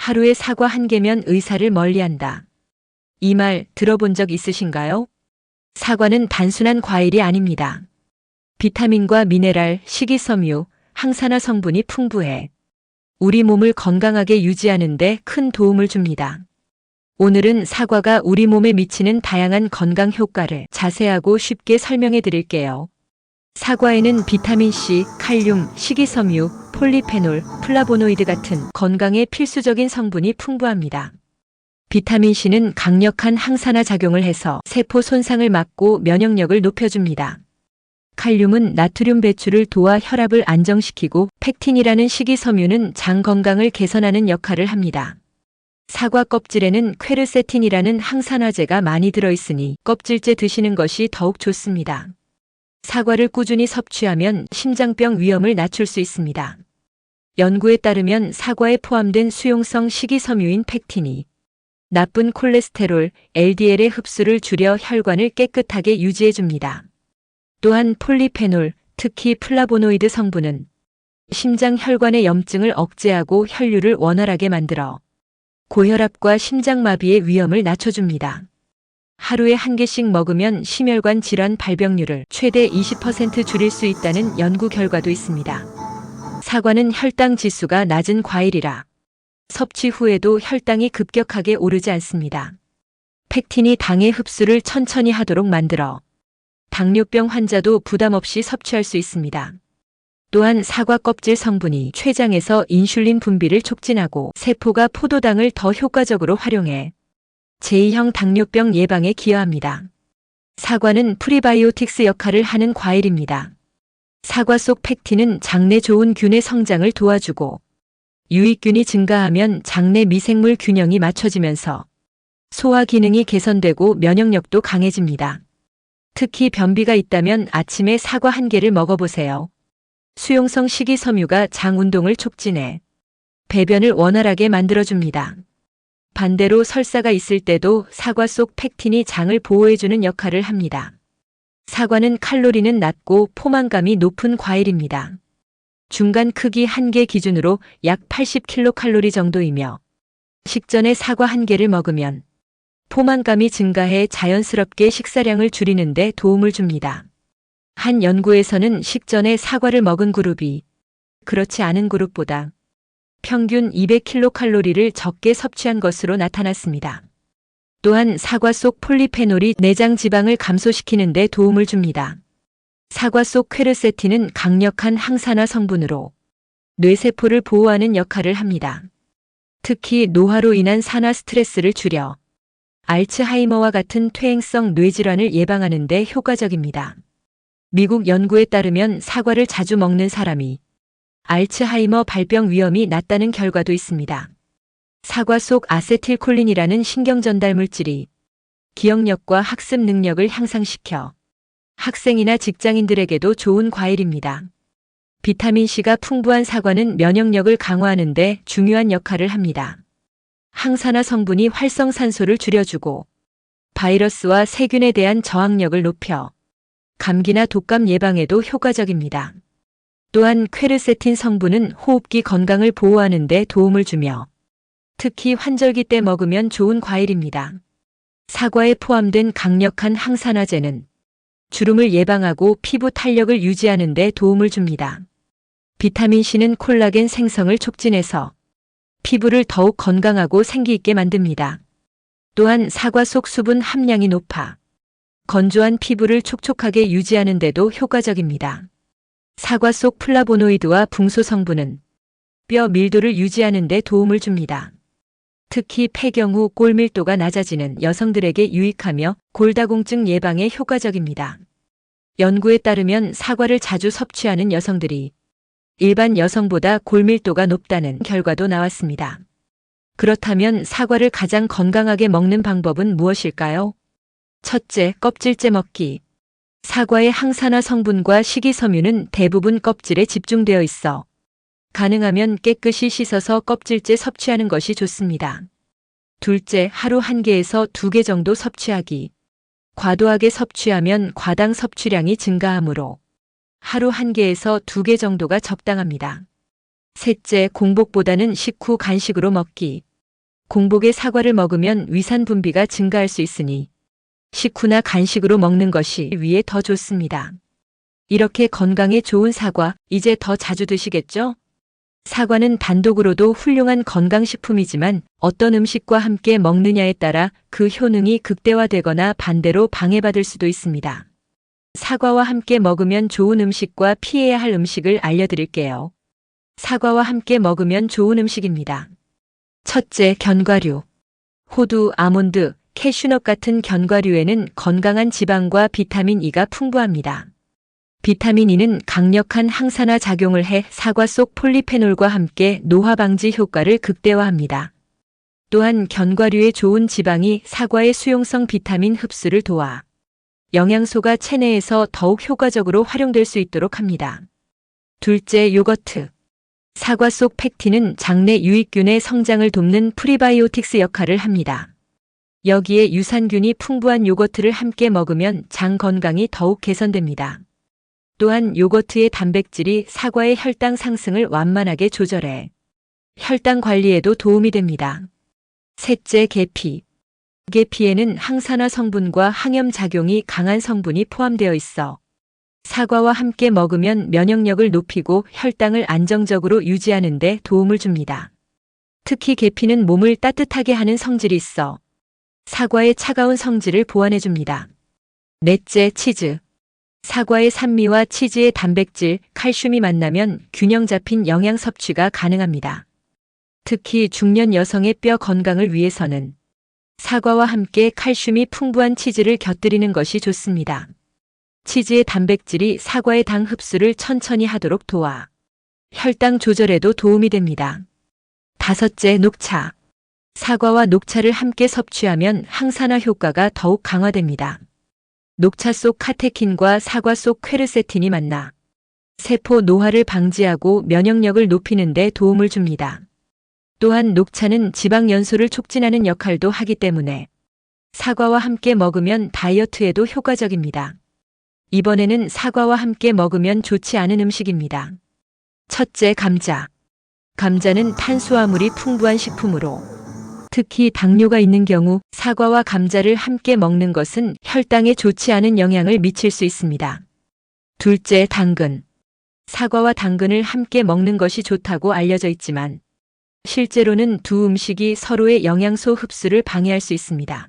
하루에 사과 한 개면 의사를 멀리한다. 이 말 들어본 적 있으신가요? 사과는 단순한 과일이 아닙니다. 비타민과 미네랄, 식이섬유, 항산화 성분이 풍부해 우리 몸을 건강하게 유지하는 데 큰 도움을 줍니다. 오늘은 사과가 우리 몸에 미치는 다양한 건강 효과를 자세하고 쉽게 설명해 드릴게요. 사과에는 비타민C, 칼륨, 식이섬유, 폴리페놀, 플라보노이드 같은 건강에 필수적인 성분이 풍부합니다. 비타민C는 강력한 항산화 작용을 해서 세포 손상을 막고 면역력을 높여줍니다. 칼륨은 나트륨 배출을 도와 혈압을 안정시키고 펙틴이라는 식이섬유는 장 건강을 개선하는 역할을 합니다. 사과 껍질에는 퀘르세틴이라는 항산화제가 많이 들어있으니 껍질째 드시는 것이 더욱 좋습니다. 사과를 꾸준히 섭취하면 심장병 위험을 낮출 수 있습니다. 연구에 따르면 사과에 포함된 수용성 식이섬유인 펙틴이 나쁜 콜레스테롤, LDL의 흡수를 줄여 혈관을 깨끗하게 유지해줍니다. 또한 폴리페놀, 특히 플라보노이드 성분은 심장 혈관의 염증을 억제하고 혈류를 원활하게 만들어 고혈압과 심장마비의 위험을 낮춰줍니다. 하루에 한 개씩 먹으면 심혈관 질환 발병률을 최대 20% 줄일 수 있다는 연구 결과도 있습니다. 사과는 혈당 지수가 낮은 과일이라 섭취 후에도 혈당이 급격하게 오르지 않습니다. 펙틴이 당의 흡수를 천천히 하도록 만들어 당뇨병 환자도 부담 없이 섭취할 수 있습니다. 또한 사과 껍질 성분이 췌장에서 인슐린 분비를 촉진하고 세포가 포도당을 더 효과적으로 활용해 제2형 당뇨병 예방에 기여합니다. 사과는 프리바이오틱스 역할을 하는 과일입니다. 사과 속 펙틴은 장내 좋은 균의 성장을 도와주고 유익균이 증가하면 장내 미생물 균형이 맞춰지면서 소화 기능이 개선되고 면역력도 강해집니다. 특히 변비가 있다면 아침에 사과 한 개를 먹어보세요. 수용성 식이섬유가 장 운동을 촉진해 배변을 원활하게 만들어줍니다. 반대로 설사가 있을 때도 사과 속 펙틴이 장을 보호해주는 역할을 합니다. 사과는 칼로리는 낮고 포만감이 높은 과일입니다. 중간 크기 한 개 기준으로 약 80kcal 정도이며 식전에 사과 한 개를 먹으면 포만감이 증가해 자연스럽게 식사량을 줄이는 데 도움을 줍니다. 한 연구에서는 식전에 사과를 먹은 그룹이 그렇지 않은 그룹보다 평균 200kcal를 적게 섭취한 것으로 나타났습니다. 또한 사과 속 폴리페놀이 내장 지방을 감소시키는 데 도움을 줍니다. 사과 속 퀘르세틴은 강력한 항산화 성분으로 뇌세포를 보호하는 역할을 합니다. 특히 노화로 인한 산화 스트레스를 줄여 알츠하이머와 같은 퇴행성 뇌질환을 예방하는 데 효과적입니다. 미국 연구에 따르면 사과를 자주 먹는 사람이 알츠하이머 발병 위험이 낮다는 결과도 있습니다. 사과 속 아세틸콜린이라는 신경전달 물질이 기억력과 학습 능력을 향상시켜 학생이나 직장인들에게도 좋은 과일입니다. 비타민C가 풍부한 사과는 면역력을 강화하는 데 중요한 역할을 합니다. 항산화 성분이 활성산소를 줄여주고 바이러스와 세균에 대한 저항력을 높여 감기나 독감 예방에도 효과적입니다. 또한 퀘르세틴 성분은 호흡기 건강을 보호하는 데 도움을 주며 특히 환절기 때 먹으면 좋은 과일입니다. 사과에 포함된 강력한 항산화제는 주름을 예방하고 피부 탄력을 유지하는 데 도움을 줍니다. 비타민C는 콜라겐 생성을 촉진해서 피부를 더욱 건강하고 생기 있게 만듭니다. 또한 사과 속 수분 함량이 높아 건조한 피부를 촉촉하게 유지하는 데도 효과적입니다. 사과 속 플라보노이드와 붕소 성분은 뼈 밀도를 유지하는 데 도움을 줍니다. 특히 폐경 후 골밀도가 낮아지는 여성들에게 유익하며 골다공증 예방에 효과적입니다. 연구에 따르면 사과를 자주 섭취하는 여성들이 일반 여성보다 골밀도가 높다는 결과도 나왔습니다. 그렇다면 사과를 가장 건강하게 먹는 방법은 무엇일까요? 첫째, 껍질째 먹기. 사과의 항산화 성분과 식이섬유는 대부분 껍질에 집중되어 있어 가능하면 깨끗이 씻어서 껍질째 섭취하는 것이 좋습니다. 둘째, 하루 1개에서 2개 정도 섭취하기. 과도하게 섭취하면 과당 섭취량이 증가하므로 하루 1개에서 2개 정도가 적당합니다. 셋째, 공복보다는 식후 간식으로 먹기. 공복에 사과를 먹으면 위산 분비가 증가할 수 있으니 식후나 간식으로 먹는 것이 위에 더 좋습니다. 이렇게 건강에 좋은 사과, 이제 더 자주 드시겠죠? 사과는 단독으로도 훌륭한 건강식품이지만 어떤 음식과 함께 먹느냐에 따라 그 효능이 극대화되거나 반대로 방해받을 수도 있습니다. 사과와 함께 먹으면 좋은 음식과 피해야 할 음식을 알려드릴게요. 사과와 함께 먹으면 좋은 음식입니다. 첫째, 견과류. 호두, 아몬드, 캐슈넛 같은 견과류에는 건강한 지방과 비타민 E가 풍부합니다. 비타민 E는 강력한 항산화 작용을 해 사과 속 폴리페놀과 함께 노화 방지 효과를 극대화합니다. 또한 견과류의 좋은 지방이 사과의 수용성 비타민 흡수를 도와 영양소가 체내에서 더욱 효과적으로 활용될 수 있도록 합니다. 둘째, 요거트. 사과 속 팩틴은 장내 유익균의 성장을 돕는 프리바이오틱스 역할을 합니다. 여기에 유산균이 풍부한 요거트를 함께 먹으면 장 건강이 더욱 개선됩니다. 또한 요거트의 단백질이 사과의 혈당 상승을 완만하게 조절해 혈당 관리에도 도움이 됩니다. 셋째, 계피. 계피에는 항산화 성분과 항염 작용이 강한 성분이 포함되어 있어 사과와 함께 먹으면 면역력을 높이고 혈당을 안정적으로 유지하는 데 도움을 줍니다. 특히 계피는 몸을 따뜻하게 하는 성질이 있어 사과의 차가운 성질을 보완해 줍니다. 넷째, 치즈. 사과의 산미와 치즈의 단백질, 칼슘이 만나면 균형 잡힌 영양 섭취가 가능합니다. 특히 중년 여성의 뼈 건강을 위해서는 사과와 함께 칼슘이 풍부한 치즈를 곁들이는 것이 좋습니다. 치즈의 단백질이 사과의 당 흡수를 천천히 하도록 도와 혈당 조절에도 도움이 됩니다. 다섯째, 녹차. 사과와 녹차를 함께 섭취하면 항산화 효과가 더욱 강화됩니다. 녹차 속 카테킨과 사과 속 퀘르세틴이 만나 세포 노화를 방지하고 면역력을 높이는 데 도움을 줍니다. 또한 녹차는 지방 연소를 촉진하는 역할도 하기 때문에 사과와 함께 먹으면 다이어트에도 효과적입니다. 이번에는 사과와 함께 먹으면 좋지 않은 음식입니다. 첫째, 감자. 감자는 탄수화물이 풍부한 식품으로 특히 당뇨가 있는 경우 사과와 감자를 함께 먹는 것은 혈당에 좋지 않은 영향을 미칠 수 있습니다. 둘째, 당근. 사과와 당근을 함께 먹는 것이 좋다고 알려져 있지만 실제로는 두 음식이 서로의 영양소 흡수를 방해할 수 있습니다.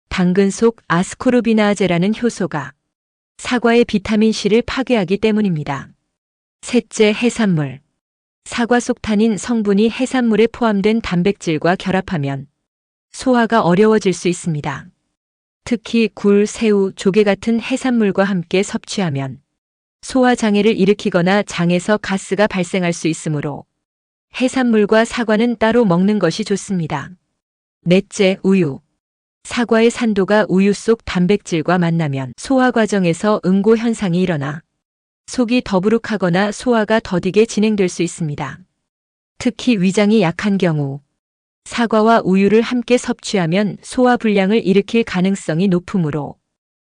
당근 속 아스코르비나아제라는 효소가 사과의 비타민C를 파괴하기 때문입니다. 셋째, 해산물. 사과 속 탄닌 성분이 해산물에 포함된 단백질과 결합하면 소화가 어려워질 수 있습니다. 특히 굴, 새우, 조개 같은 해산물과 함께 섭취하면 소화 장애를 일으키거나 장에서 가스가 발생할 수 있으므로 해산물과 사과는 따로 먹는 것이 좋습니다. 넷째, 우유. 사과의 산도가 우유 속 단백질과 만나면 소화 과정에서 응고 현상이 일어나 속이 더부룩하거나 소화가 더디게 진행될 수 있습니다. 특히 위장이 약한 경우 사과와 우유를 함께 섭취하면 소화 불량을 일으킬 가능성이 높으므로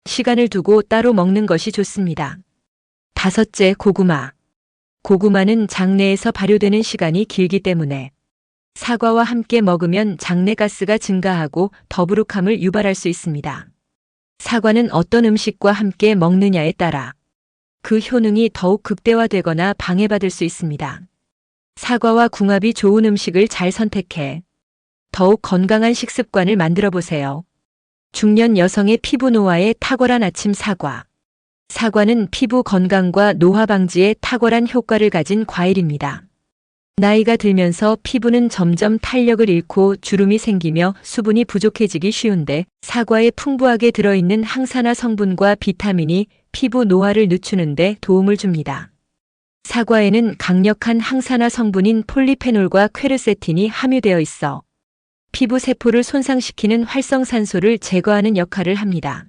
시간을 두고 따로 먹는 것이 좋습니다. 다섯째, 고구마. 고구마는 장내에서 발효되는 시간이 길기 때문에 사과와 함께 먹으면 장내 가스가 증가하고 더부룩함을 유발할 수 있습니다. 사과는 어떤 음식과 함께 먹느냐에 따라 그 효능이 더욱 극대화되거나 방해받을 수 있습니다. 사과와 궁합이 좋은 음식을 잘 선택해 더욱 건강한 식습관을 만들어 보세요. 중년 여성의 피부 노화에 탁월한 아침 사과. 사과는 피부 건강과 노화 방지에 탁월한 효과를 가진 과일입니다. 나이가 들면서 피부는 점점 탄력을 잃고 주름이 생기며 수분이 부족해지기 쉬운데 사과에 풍부하게 들어있는 항산화 성분과 비타민이 피부 노화를 늦추는 데 도움을 줍니다. 사과에는 강력한 항산화 성분인 폴리페놀과 퀘르세틴이 함유되어 있어 피부 세포를 손상시키는 활성산소를 제거하는 역할을 합니다.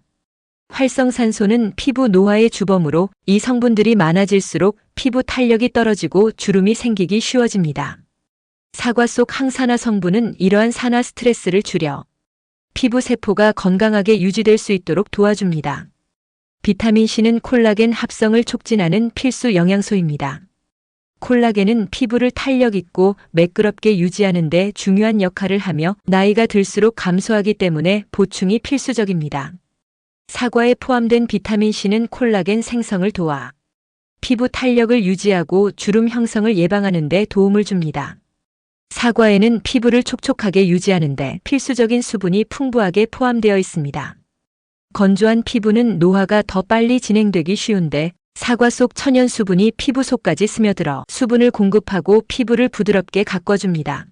활성산소는 피부 노화의 주범으로 이 성분들이 많아질수록 피부 탄력이 떨어지고 주름이 생기기 쉬워집니다. 사과 속 항산화 성분은 이러한 산화 스트레스를 줄여 피부 세포가 건강하게 유지될 수 있도록 도와줍니다. 비타민C는 콜라겐 합성을 촉진하는 필수 영양소입니다. 콜라겐은 피부를 탄력 있고 매끄럽게 유지하는 데 중요한 역할을 하며 나이가 들수록 감소하기 때문에 보충이 필수적입니다. 사과에 포함된 비타민C는 콜라겐 생성을 도와 피부 탄력을 유지하고 주름 형성을 예방하는 데 도움을 줍니다. 사과에는 피부를 촉촉하게 유지하는 데 필수적인 수분이 풍부하게 포함되어 있습니다. 건조한 피부는 노화가 더 빨리 진행되기 쉬운데 사과 속 천연 수분이 피부 속까지 스며들어 수분을 공급하고 피부를 부드럽게 가꿔줍니다.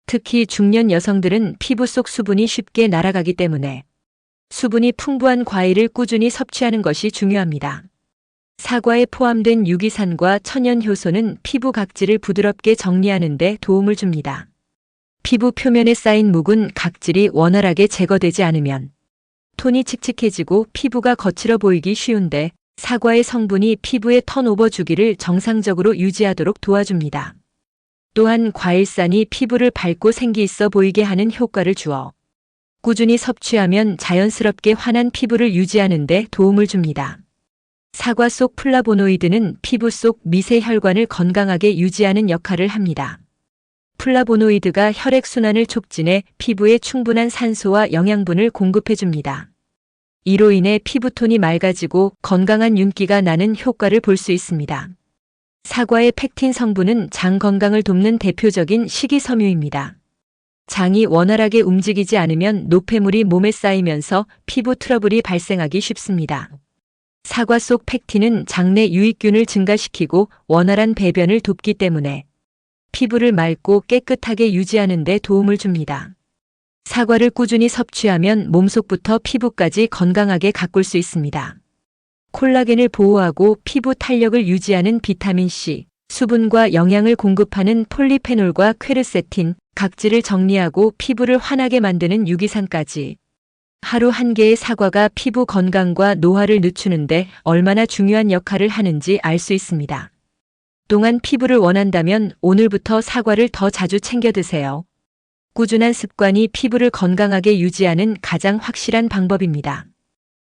특히 중년 여성들은 피부 속 수분이 쉽게 날아가기 때문에 수분이 풍부한 과일을 꾸준히 섭취하는 것이 중요합니다. 사과에 포함된 유기산과 천연 효소는 피부 각질을 부드럽게 정리하는 데 도움을 줍니다. 피부 표면에 쌓인 묵은 각질이 원활하게 제거되지 않으면 톤이 칙칙해지고 피부가 거칠어 보이기 쉬운데 사과의 성분이 피부의 턴오버 주기를 정상적으로 유지하도록 도와줍니다. 또한 과일산이 피부를 밝고 생기 있어 보이게 하는 효과를 주어 꾸준히 섭취하면 자연스럽게 환한 피부를 유지하는 데 도움을 줍니다. 사과 속 플라보노이드는 피부 속 미세 혈관을 건강하게 유지하는 역할을 합니다. 플라보노이드가 혈액순환을 촉진해 피부에 충분한 산소와 영양분을 공급해 줍니다. 이로 인해 피부톤이 맑아지고 건강한 윤기가 나는 효과를 볼 수 있습니다. 사과의 팩틴 성분은 장 건강을 돕는 대표적인 식이섬유입니다. 장이 원활하게 움직이지 않으면 노폐물이 몸에 쌓이면서 피부 트러블이 발생하기 쉽습니다. 사과 속 팩틴은 장내 유익균을 증가시키고 원활한 배변을 돕기 때문에 피부를 맑고 깨끗하게 유지하는 데 도움을 줍니다. 사과를 꾸준히 섭취하면 몸속부터 피부까지 건강하게 가꿀 수 있습니다. 콜라겐을 보호하고 피부 탄력을 유지하는 비타민C, 수분과 영양을 공급하는 폴리페놀과 퀘르세틴, 각질을 정리하고 피부를 환하게 만드는 유기산까지 하루 한 개의 사과가 피부 건강과 노화를 늦추는데 얼마나 중요한 역할을 하는지 알 수 있습니다. 또한 피부를 원한다면 오늘부터 사과를 더 자주 챙겨 드세요. 꾸준한 습관이 피부를 건강하게 유지하는 가장 확실한 방법입니다.